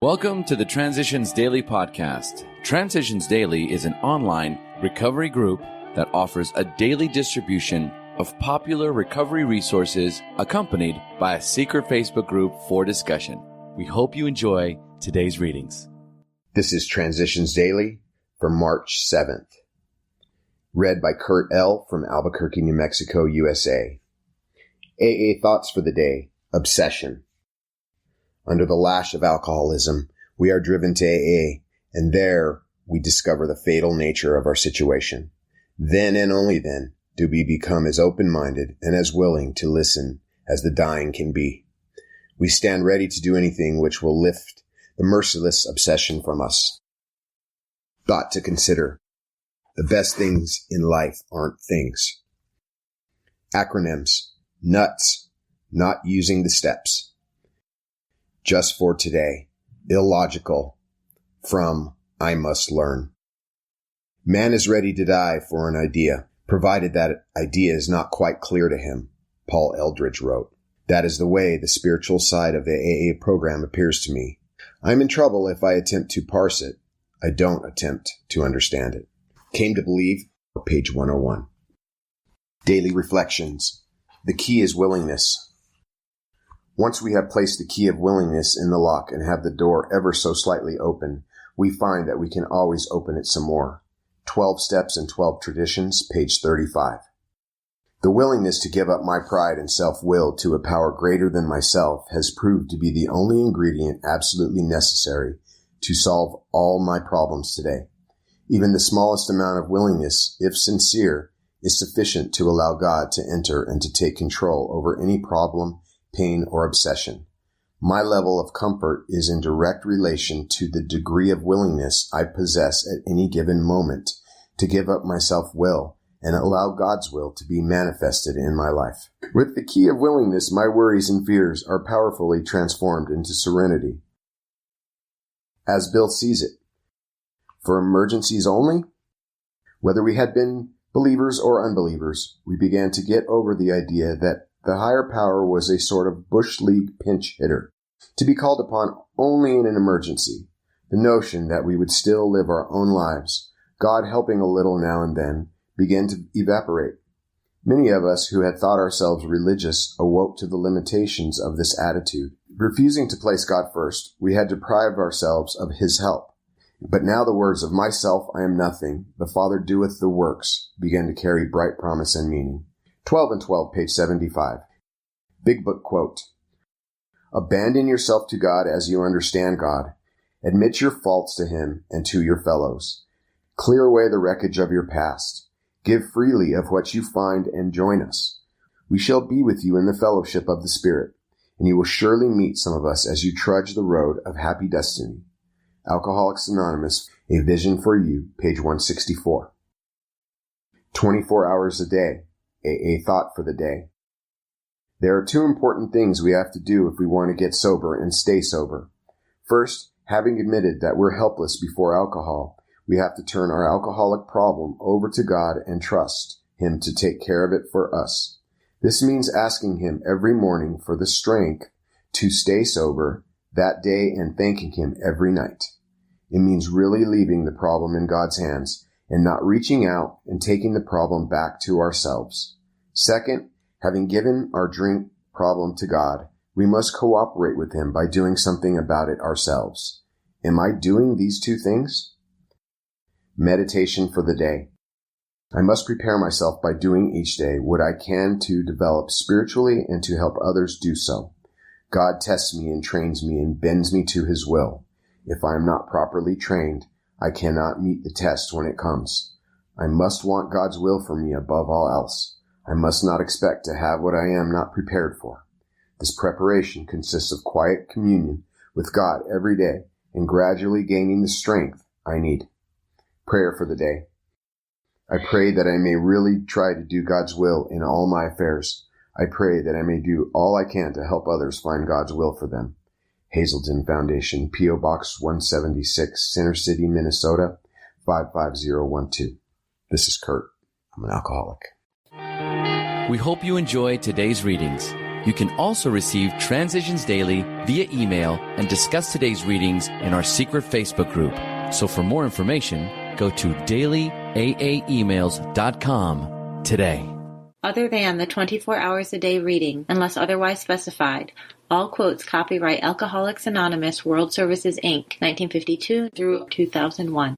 Welcome to the Transitions Daily podcast. Transitions Daily is an online recovery group that offers a daily distribution of popular recovery resources accompanied by a secret Facebook group for discussion. We hope you enjoy today's readings. This is Transitions Daily for March 7th. Read by Kurt L. from Albuquerque, New Mexico, USA. AA thoughts for the day. Obsession. Under the lash of alcoholism, we are driven to AA, and there we discover the fatal nature of our situation. Then and only then do we become as open-minded and as willing to listen as the dying can be. We stand ready to do anything which will lift the merciless obsession from us. Thought to consider. The best things in life aren't things. Acronyms. Nuts. Not using the steps. Just for today. Illogical. From I must learn. Man is ready to die for an idea, provided that idea is not quite clear to him, Paul Eldridge wrote. That is the way the spiritual side of the AA program appears to me. I'm in trouble if I attempt to parse it. I don't attempt to understand it. Came to believe, page 101. Daily reflections. The key is willingness. Once we have placed the key of willingness in the lock and have the door ever so slightly open, we find that we can always open it some more. 12 Steps and 12 Traditions, page 35. The willingness to give up my pride and self-will to a power greater than myself has proved to be the only ingredient absolutely necessary to solve all my problems today. Even the smallest amount of willingness, if sincere, is sufficient to allow God to enter and to take control over any problem, pain, or obsession. My level of comfort is in direct relation to the degree of willingness I possess at any given moment to give up my self-will and allow God's will to be manifested in my life. With the key of willingness, my worries and fears are powerfully transformed into serenity. As Bill sees it, for emergencies only, whether we had been believers or unbelievers, we began to get over the idea that the higher power was a sort of Bush League pinch hitter, to be called upon only in an emergency. The notion that we would still live our own lives, God helping a little now and then, began to evaporate. Many of us who had thought ourselves religious awoke to the limitations of this attitude. Refusing to place God first, we had deprived ourselves of His help. But now the words of myself I am nothing, the Father doeth the works, began to carry bright promise and meaning. 12 and 12, page 75. Big Book quote. Abandon yourself to God as you understand God. Admit your faults to Him and to your fellows. Clear away the wreckage of your past. Give freely of what you find and join us. We shall be with you in the fellowship of the Spirit, and you will surely meet some of us as you trudge the road of happy destiny. Alcoholics Anonymous, A Vision for You, page 164. 24 hours a day. AA thought for the day. There are two important things we have to do if we want to get sober and stay sober. First, having admitted that we're helpless before alcohol, we have to turn our alcoholic problem over to God and trust Him to take care of it for us. This means asking Him every morning for the strength to stay sober that day and thanking Him every night. It means really leaving the problem in God's hands and not reaching out and taking the problem back to ourselves. Second, having given our drink problem to God, we must cooperate with Him by doing something about it ourselves. Am I doing these two things? Meditation for the day. I must prepare myself by doing each day what I can to develop spiritually and to help others do so. God tests me and trains me and bends me to His will. If I am not properly trained, I cannot meet the test when it comes. I must want God's will for me above all else. I must not expect to have what I am not prepared for. This preparation consists of quiet communion with God every day and gradually gaining the strength I need. Prayer for the day. I pray that I may really try to do God's will in all my affairs. I pray that I may do all I can to help others find God's will for them. Hazelden Foundation, P.O. Box 176, Center City, Minnesota, 55012. This is Kurt. I'm an alcoholic. We hope you enjoy today's readings. You can also receive Transitions Daily via email and discuss today's readings in our secret Facebook group. So for more information, go to dailyaaemails.com today. Other than the 24 hours a day reading, unless otherwise specified, all quotes copyright Alcoholics Anonymous World Services, Inc., 1952 through 2001.